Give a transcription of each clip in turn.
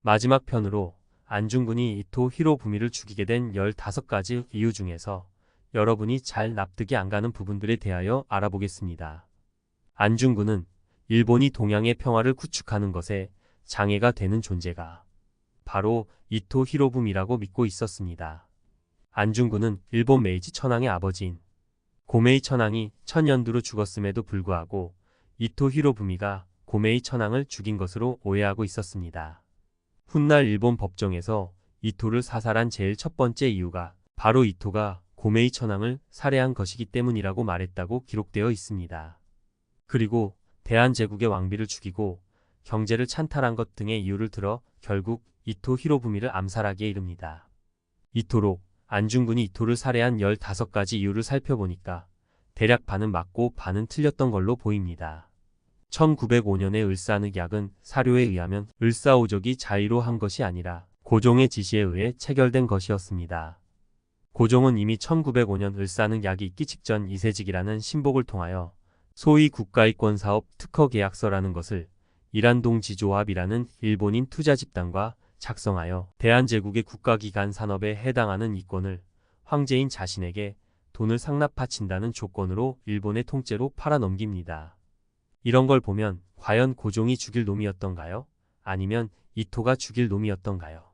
마지막 편으로 안중근이 이토 히로부미를 죽이게 된 15가지 이유 중에서 여러분이 잘 납득이 안 가는 부분들에 대하여 알아보겠습니다. 안중근은 일본이 동양의 평화를 구축하는 것에 장애가 되는 존재가 바로 이토 히로부미라고 믿고 있었습니다. 안중근은 일본 메이지 천황의 아버지인 고메이 천황이 천연두로 죽었음에도 불구하고 이토 히로부미가 고메이 천황을 죽인 것으로 오해하고 있었습니다. 훗날 일본 법정에서 이토를 사살한 제일 첫 번째 이유가 바로 이토가 고메이 천황을 살해한 것이기 때문이라고 말했다고 기록되어 있습니다. 그리고 대한제국의 왕비를 죽이고 경제를 찬탈한 것 등의 이유를 들어 결국 이토 히로부미를 암살하기에 이릅니다. 이토록 안중근이 이토를 살해한 15가지 이유를 살펴보니까 대략 반은 맞고 반은 틀렸던 걸로 보입니다. 1905년의 을사늑약은 사료에 의하면 을사오적이 자의로 한 것이 아니라 고종의 지시에 의해 체결된 것이었습니다. 고종은 이미 1905년 을사늑약이 있기 직전 이세직이라는 신복을 통하여 소위 국가이권사업 특허계약서라는 것을 이란동지조합이라는 일본인 투자집단과 작성하여 대한제국의 국가기관 산업에 해당하는 이권을 황제인 자신에게 돈을 상납 바친다는 조건으로 일본의 통째로 팔아넘깁니다. 이런 걸 보면 과연 고종이 죽일 놈이었던가요? 아니면 이토가 죽일 놈이었던가요?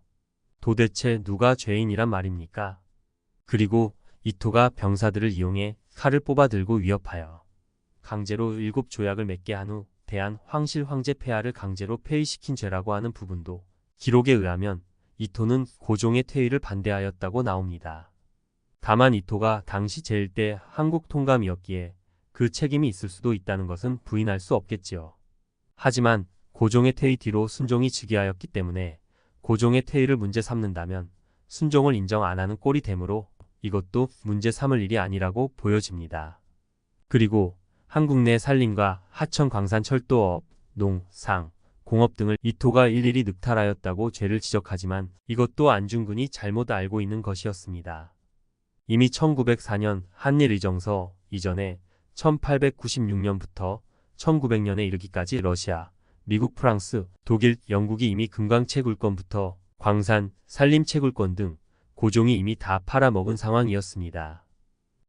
도대체 누가 죄인이란 말입니까? 그리고 이토가 병사들을 이용해 칼을 뽑아 들고 위협하여 강제로 7조약을 맺게 한 후 대한 황실 황제 폐하를 강제로 폐위시킨 죄라고 하는 부분도 기록에 의하면 이토는 고종의 퇴위를 반대하였다고 나옵니다. 다만 이토가 당시 제1대 한국 통감이었기에 그 책임이 있을 수도 있다는 것은 부인할 수 없겠지요. 하지만 고종의 퇴위 뒤로 순종이 즉위하였기 때문에 고종의 퇴위를 문제 삼는다면 순종을 인정 안 하는 꼴이 되므로 이것도 문제 삼을 일이 아니라고 보여집니다. 그리고 한국 내 산림과 하천 광산 철도업, 농, 상, 공업 등을 이토가 일일이 늑탈하였다고 죄를 지적하지만 이것도 안중근이 잘못 알고 있는 것이었습니다. 이미 1904년 한일의정서 이전에 1896년부터 1900년에 이르기까지 러시아, 미국, 프랑스, 독일, 영국이 이미 금강 채굴권부터 광산, 산림 채굴권 등 고종이 이미 다 팔아먹은 상황이었습니다.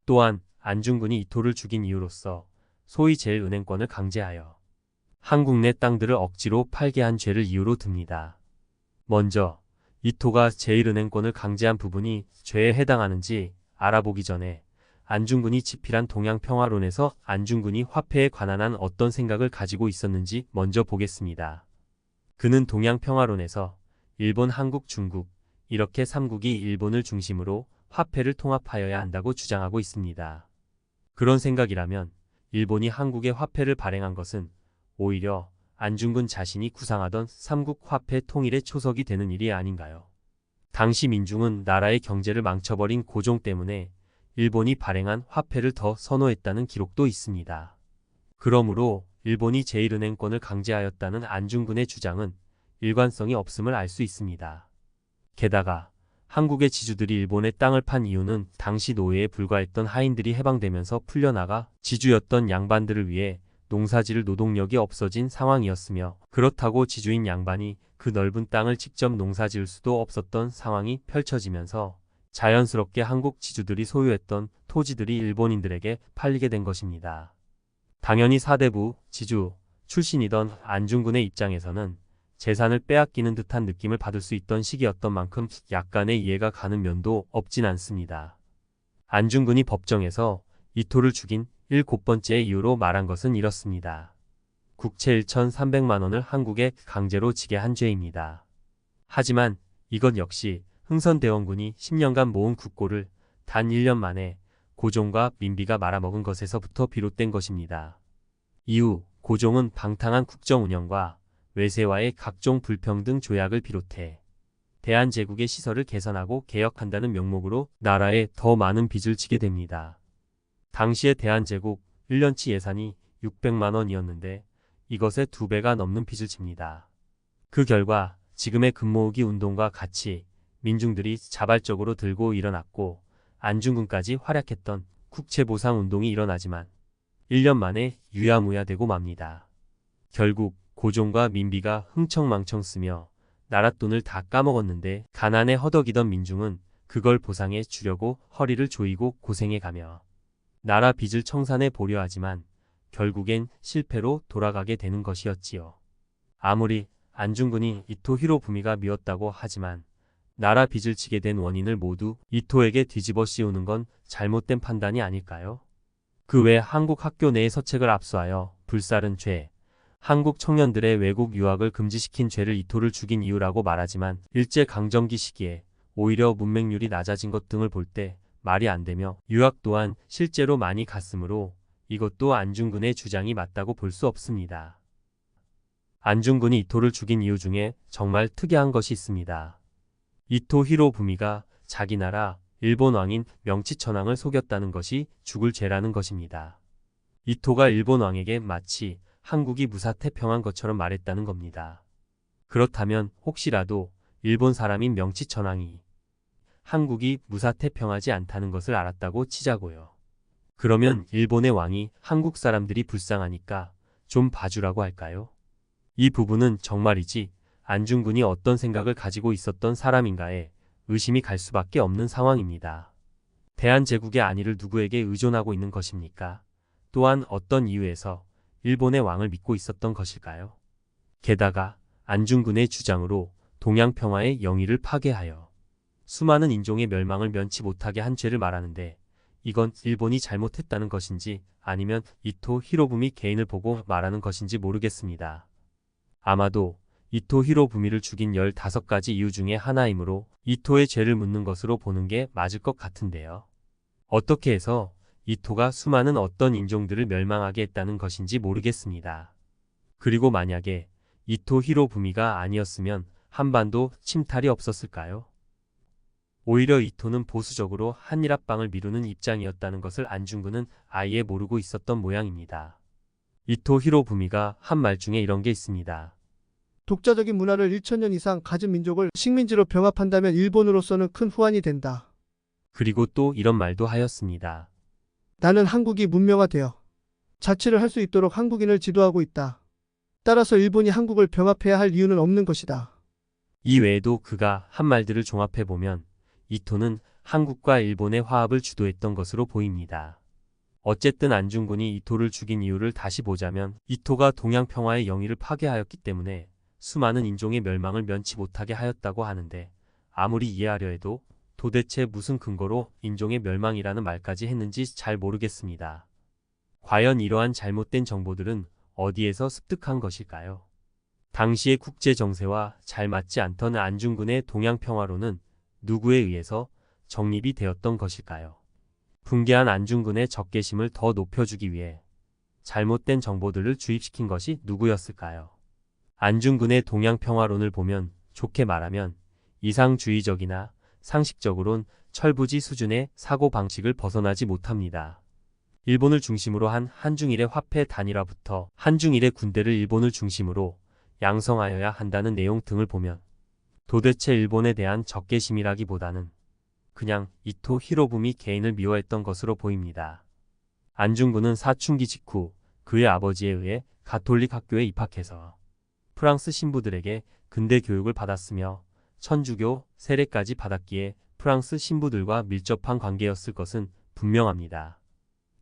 또한 안중근이 이토를 죽인 이유로서 소위 제1은행권을 강제하여 한국 내 땅들을 억지로 팔게 한 죄를 이유로 듭니다. 먼저 이토가 제1은행권을 강제한 부분이 죄에 해당하는지 알아보기 전에 안중근이 집필한 동양평화론에서 안중근이 화폐에 관한 한 어떤 생각을 가지고 있었는지 먼저 보겠습니다. 그는 동양평화론에서 일본, 한국, 중국 이렇게 3국이 일본을 중심으로 화폐를 통합하여야 한다고 주장하고 있습니다. 그런 생각이라면 일본이 한국에 화폐를 발행한 것은 오히려 안중근 자신이 구상하던 3국 화폐 통일의 초석이 되는 일이 아닌가요? 당시 민중은 나라의 경제를 망쳐버린 고종 때문에 일본이 발행한 화폐를 더 선호했다는 기록도 있습니다. 그러므로 일본이 제1은행권을 강제하였다는 안중근의 주장은 일관성이 없음을 알 수 있습니다. 게다가 한국의 지주들이 일본의 땅을 판 이유는 당시 노예에 불과했던 하인들이 해방되면서 풀려나가 지주였던 양반들을 위해 농사지을 노동력이 없어진 상황이었으며 그렇다고 지주인 양반이 그 넓은 땅을 직접 농사지을 수도 없었던 상황이 펼쳐지면서 자연스럽게 한국 지주들이 소유했던 토지들이 일본인들에게 팔리게 된 것입니다. 당연히 사대부, 지주 출신이던 안중근의 입장에서는 재산을 빼앗기는 듯한 느낌을 받을 수 있던 시기였던 만큼 약간의 이해가 가는 면도 없진 않습니다. 안중근이 법정에서 이토를 죽인 7번째 이유로 말한 것은 이렇습니다. 국채 1,300만 원을 한국에 강제로 지게 한 죄입니다. 하지만 이것 역시 흥선대원군이 10년간 모은 국고를 단 1년 만에 고종과 민비가 말아먹은 것에서부터 비롯된 것입니다. 이후 고종은 방탕한 국정운영과 외세와의 각종 불평등 조약을 비롯해 대한제국의 시설을 개선하고 개혁한다는 명목으로 나라에 더 많은 빚을 지게 됩니다. 당시의 대한제국 1년치 예산이 600만 원이었는데 이것의 2배가 넘는 빚을 집니다. 그 결과 지금의 금모으기 운동과 같이 민중들이 자발적으로 들고 일어났고 안중근까지 활약했던 국채보상 운동이 일어나지만 1년 만에 유야무야되고 맙니다. 결국 고종과 민비가 흥청망청 쓰며 나랏돈을 다 까먹었는데 가난에 허덕이던 민중은 그걸 보상해 주려고 허리를 조이고 고생해가며 나라 빚을 청산해 보려 하지만 결국엔 실패로 돌아가게 되는 것이었지요. 아무리 안중근이 이토 히로부미가 미웠다고 하지만 나라 빚을 지게 된 원인을 모두 이토에게 뒤집어 씌우는 건 잘못된 판단이 아닐까요? 그 외 한국 학교 내의 서책을 압수하여 불살은 죄, 한국 청년들의 외국 유학을 금지시킨 죄를 이토를 죽인 이유라고 말하지만 일제강점기 시기에 오히려 문맹률이 낮아진 것 등을 볼 때 말이 안 되며 유학 또한 실제로 많이 갔으므로 이것도 안중근의 주장이 맞다고 볼 수 없습니다. 안중근이 이토를 죽인 이유 중에 정말 특이한 것이 있습니다. 이토 히로부미가 자기 나라 일본 왕인 명치천왕을 속였다는 것이 죽을 죄라는 것입니다. 이토가 일본 왕에게 마치 한국이 무사태평한 것처럼 말했다는 겁니다. 그렇다면 혹시라도 일본 사람인 명치천왕이 한국이 무사태평하지 않다는 것을 알았다고 치자고요. 그러면 일본의 왕이 한국 사람들이 불쌍하니까 좀 봐주라고 할까요? 이 부분은 정말이지 안중근이 어떤 생각을 가지고 있었던 사람인가에 의심이 갈 수밖에 없는 상황입니다. 대한제국의 안위를 누구에게 의존하고 있는 것입니까? 또한 어떤 이유에서 일본의 왕을 믿고 있었던 것일까요? 게다가 안중근의 주장으로 동양평화의 영의를 파괴하여 수많은 인종의 멸망을 면치 못하게 한 죄를 말하는데 이건 일본이 잘못했다는 것인지 아니면 이토 히로부미 개인을 보고 말하는 것인지 모르겠습니다. 아마도 이토 히로부미를 죽인 15가지 이유 중에 하나이므로 이토의 죄를 묻는 것으로 보는 게 맞을 것 같은데요. 어떻게 해서 이토가 수많은 어떤 인종들을 멸망하게 했다는 것인지 모르겠습니다. 그리고 만약에 이토 히로부미가 아니었으면 한반도 침탈이 없었을까요? 오히려 이토는 보수적으로 한일합방을 미루는 입장이었다는 것을 안중근은 아예 모르고 있었던 모양입니다. 이토 히로부미가 한 말 중에 이런 게 있습니다. 독자적인 문화를 1000년 이상 가진 민족을 식민지로 병합한다면 일본으로서는 큰 후환이 된다. 그리고 또 이런 말도 하였습니다. 나는 한국이 문명화되어 자치를 할 수 있도록 한국인을 지도하고 있다. 따라서 일본이 한국을 병합해야 할 이유는 없는 것이다. 이 외에도 그가 한 말들을 종합해보면 이토는 한국과 일본의 화합을 주도했던 것으로 보입니다. 어쨌든 안중근이 이토를 죽인 이유를 다시 보자면 이토가 동양평화의 영의를 파괴하였기 때문에 수많은 인종의 멸망을 면치 못하게 하였다고 하는데 아무리 이해하려 해도 도대체 무슨 근거로 인종의 멸망이라는 말까지 했는지 잘 모르겠습니다. 과연 이러한 잘못된 정보들은 어디에서 습득한 것일까요? 당시의 국제 정세와 잘 맞지 않던 안중근의 동양평화론은 누구에 의해서 정립이 되었던 것일까요? 붕괴한 안중근의 적개심을 더 높여주기 위해 잘못된 정보들을 주입시킨 것이 누구였을까요? 안중근의 동양평화론을 보면 좋게 말하면 이상주의적이나 상식적으론 철부지 수준의 사고방식을 벗어나지 못합니다. 일본을 중심으로 한 한중일의 화폐 단일화부터 한중일의 군대를 일본을 중심으로 양성하여야 한다는 내용 등을 보면 도대체 일본에 대한 적개심이라기보다는 그냥 이토 히로부미 개인을 미워했던 것으로 보입니다. 안중근은 사춘기 직후 그의 아버지에 의해 가톨릭 학교에 입학해서 프랑스 신부들에게 근대 교육을 받았으며 천주교 세례까지 받았기에 프랑스 신부들과 밀접한 관계였을 것은 분명합니다.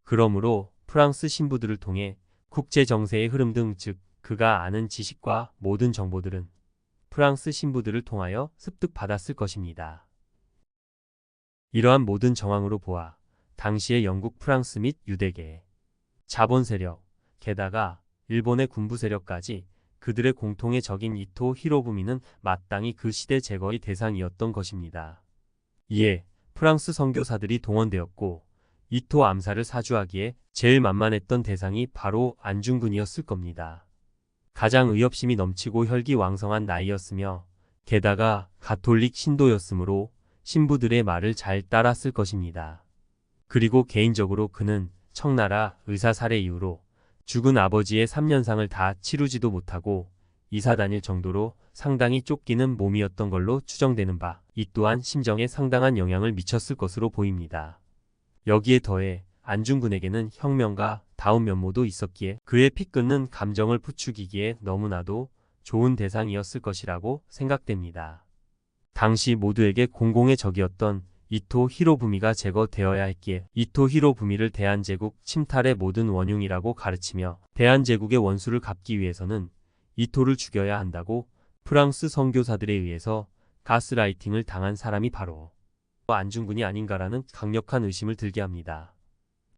그러므로 프랑스 신부들을 통해 국제 정세의 흐름 등 즉 그가 아는 지식과 모든 정보들은 프랑스 신부들을 통하여 습득받았을 것입니다. 이러한 모든 정황으로 보아 당시의 영국 프랑스 및 유대계, 자본 세력, 게다가 일본의 군부 세력까지 그들의 공통의 적인 이토 히로부미는 마땅히 그 시대 제거의 대상이었던 것입니다. 이에 프랑스 선교사들이 동원되었고 이토 암살을 사주하기에 제일 만만했던 대상이 바로 안중근이었을 겁니다. 가장 의협심이 넘치고 혈기왕성한 나이였으며 게다가 가톨릭 신도였으므로 신부들의 말을 잘 따랐을 것입니다. 그리고 개인적으로 그는 청나라 의사 살해 이후로 죽은 아버지의 3년상을 다 치르지도 못하고 이사 다닐 정도로 상당히 쫓기는 몸이었던 걸로 추정되는 바 이 또한 심정에 상당한 영향을 미쳤을 것으로 보입니다. 여기에 더해 안중근에게는 혁명가 다운 면모도 있었기에 그의 피 끓는 감정을 부추기기에 너무나도 좋은 대상이었을 것이라고 생각됩니다. 당시 모두에게 공공의 적이었던 이토 히로부미가 제거되어야 했기에 이토 히로부미를 대한제국 침탈의 모든 원흉이라고 가르치며 대한제국의 원수를 갚기 위해서는 이토를 죽여야 한다고 프랑스 선교사들에 의해서 가스라이팅을 당한 사람이 바로 안중근이 아닌가라는 강력한 의심을 들게 합니다.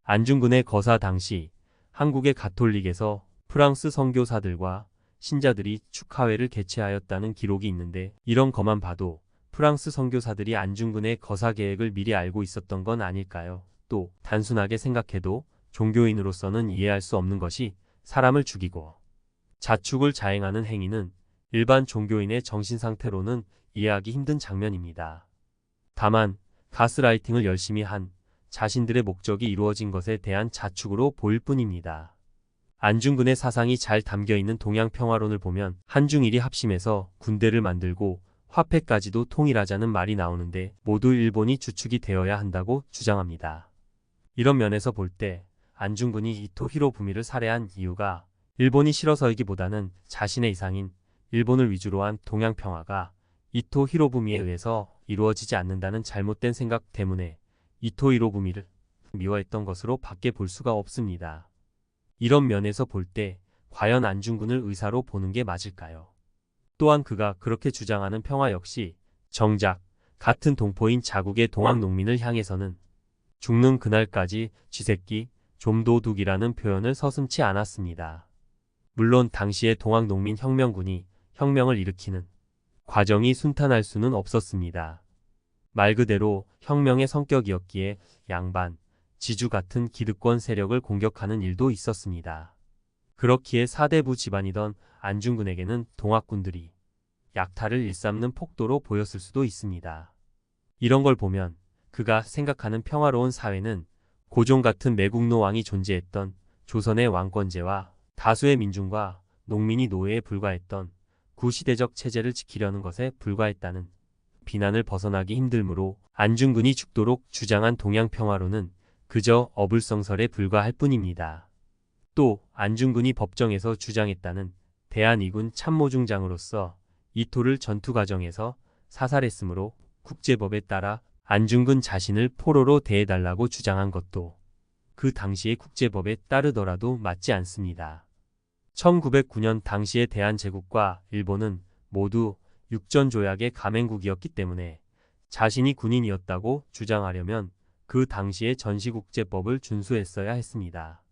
안중근의 거사 당시 한국의 가톨릭에서 프랑스 선교사들과 신자들이 축하회를 개최하였다는 기록이 있는데 이런 것만 봐도 프랑스 선교사들이 안중근의 거사 계획을 미리 알고 있었던 건 아닐까요? 또 단순하게 생각해도 종교인으로서는 이해할 수 없는 것이 사람을 죽이고 자축을 자행하는 행위는 일반 종교인의 정신 상태로는 이해하기 힘든 장면입니다. 다만 가스라이팅을 열심히 한 자신들의 목적이 이루어진 것에 대한 자축으로 보일 뿐입니다. 안중근의 사상이 잘 담겨있는 동양평화론을 보면 한중일이 합심해서 군대를 만들고 화폐까지도 통일하자는 말이 나오는데 모두 일본이 주축이 되어야 한다고 주장합니다. 이런 면에서 볼 때 안중근이 이토 히로부미를 살해한 이유가 일본이 싫어서이기보다는 자신의 이상인 일본을 위주로 한 동양평화가 이토 히로부미에 의해서 이루어지지 않는다는 잘못된 생각 때문에 이토 히로부미를 미워했던 것으로 밖에 볼 수가 없습니다. 이런 면에서 볼 때 과연 안중근을 의사로 보는 게 맞을까요? 또한 그가 그렇게 주장하는 평화 역시 정작 같은 동포인 자국의 동학농민을 향해서는 죽는 그날까지 쥐새끼, 좀도둑이라는 표현을 서슴지 않았습니다. 물론 당시의 동학농민 혁명군이 혁명을 일으키는 과정이 순탄할 수는 없었습니다. 말 그대로 혁명의 성격이었기에 양반, 지주 같은 기득권 세력을 공격하는 일도 있었습니다. 그렇기에 사대부 집안이던 안중근에게는 동학군들이 약탈을 일삼는 폭도로 보였을 수도 있습니다. 이런 걸 보면 그가 생각하는 평화로운 사회는 고종 같은 매국노 왕이 존재했던 조선의 왕권제와 다수의 민중과 농민이 노예에 불과했던 구시대적 체제를 지키려는 것에 불과했다는 비난을 벗어나기 힘들므로 안중근이 죽도록 주장한 동양평화론은 그저 어불성설에 불과할 뿐입니다. 또 안중근이 법정에서 주장했다는 대한이군 참모중장으로서 이토를 전투 과정에서 사살했으므로 국제법에 따라 안중근 자신을 포로로 대해달라고 주장한 것도 그 당시의 국제법에 따르더라도 맞지 않습니다. 1909년 당시의 대한제국과 일본은 모두 육전조약의 가맹국이었기 때문에 자신이 군인이었다고 주장하려면 그 당시의 전시국제법을 준수했어야 했습니다.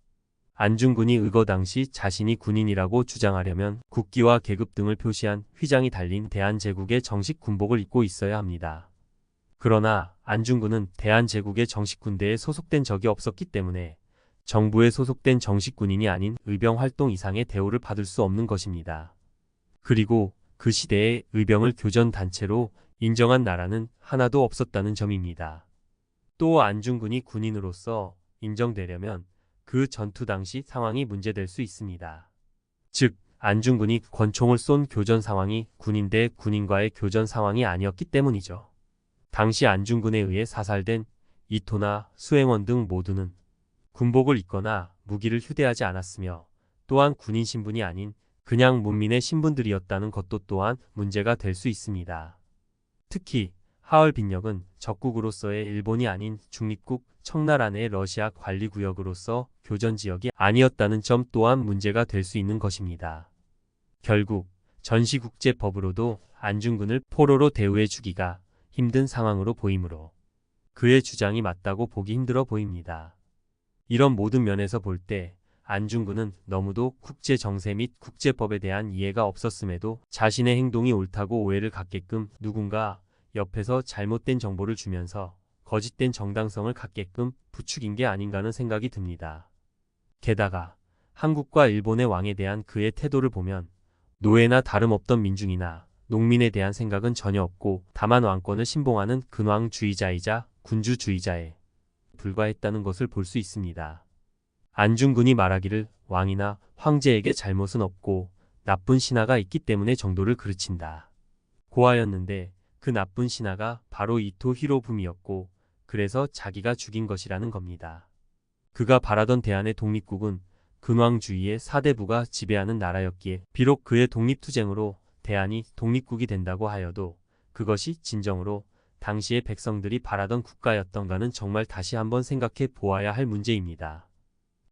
안중근이 의거 당시 자신이 군인이라고 주장하려면 국기와 계급 등을 표시한 휘장이 달린 대한제국의 정식 군복을 입고 있어야 합니다. 그러나 안중근은 대한제국의 정식 군대에 소속된 적이 없었기 때문에 정부에 소속된 정식 군인이 아닌 의병 활동 이상의 대우를 받을 수 없는 것입니다. 그리고 그 시대에 의병을 교전 단체로 인정한 나라는 하나도 없었다는 점입니다. 또 안중근이 군인으로서 인정되려면 그 전투 당시 상황이 문제될 수 있습니다. 즉, 안중근이 권총을 쏜 교전 상황이 군인 대 군인과의 교전 상황이 아니었기 때문이죠. 당시 안중근에 의해 사살된 이토나 수행원 등 모두는 군복을 입거나 무기를 휴대하지 않았으며 또한 군인 신분이 아닌 그냥 문민의 신분들이었다는 것도 또한 문제가 될 수 있습니다. 특히 하얼빈역은 적국으로서의 일본이 아닌 중립국 청나라 내 러시아 관리구역으로서 교전지역이 아니었다는 점 또한 문제가 될 수 있는 것입니다. 결국 전시국제법으로도 안중근을 포로로 대우해 주기가 힘든 상황으로 보이므로 그의 주장이 맞다고 보기 힘들어 보입니다. 이런 모든 면에서 볼 때 안중근은 너무도 국제정세 및 국제법에 대한 이해가 없었음에도 자신의 행동이 옳다고 오해를 갖게끔 누군가 옆에서 잘못된 정보를 주면서 거짓된 정당성을 갖게끔 부추긴 게 아닌가 하는 생각이 듭니다. 게다가 한국과 일본의 왕에 대한 그의 태도를 보면 노예나 다름없던 민중이나 농민에 대한 생각은 전혀 없고 다만 왕권을 신봉하는 근왕주의자이자 군주주의자에 불과했다는 것을 볼 수 있습니다. 안중근이 말하기를 왕이나 황제에게 잘못은 없고 나쁜 신하가 있기 때문에 정도를 그르친다 고하였는데 그 나쁜 신하가 바로 이토 히로부미였고 그래서 자기가 죽인 것이라는 겁니다. 그가 바라던 대한의 독립국은 근왕주의의 사대부가 지배하는 나라였기에 비록 그의 독립투쟁으로 대한이 독립국이 된다고 하여도 그것이 진정으로 당시의 백성들이 바라던 국가였던가는 정말 다시 한번 생각해 보아야 할 문제입니다.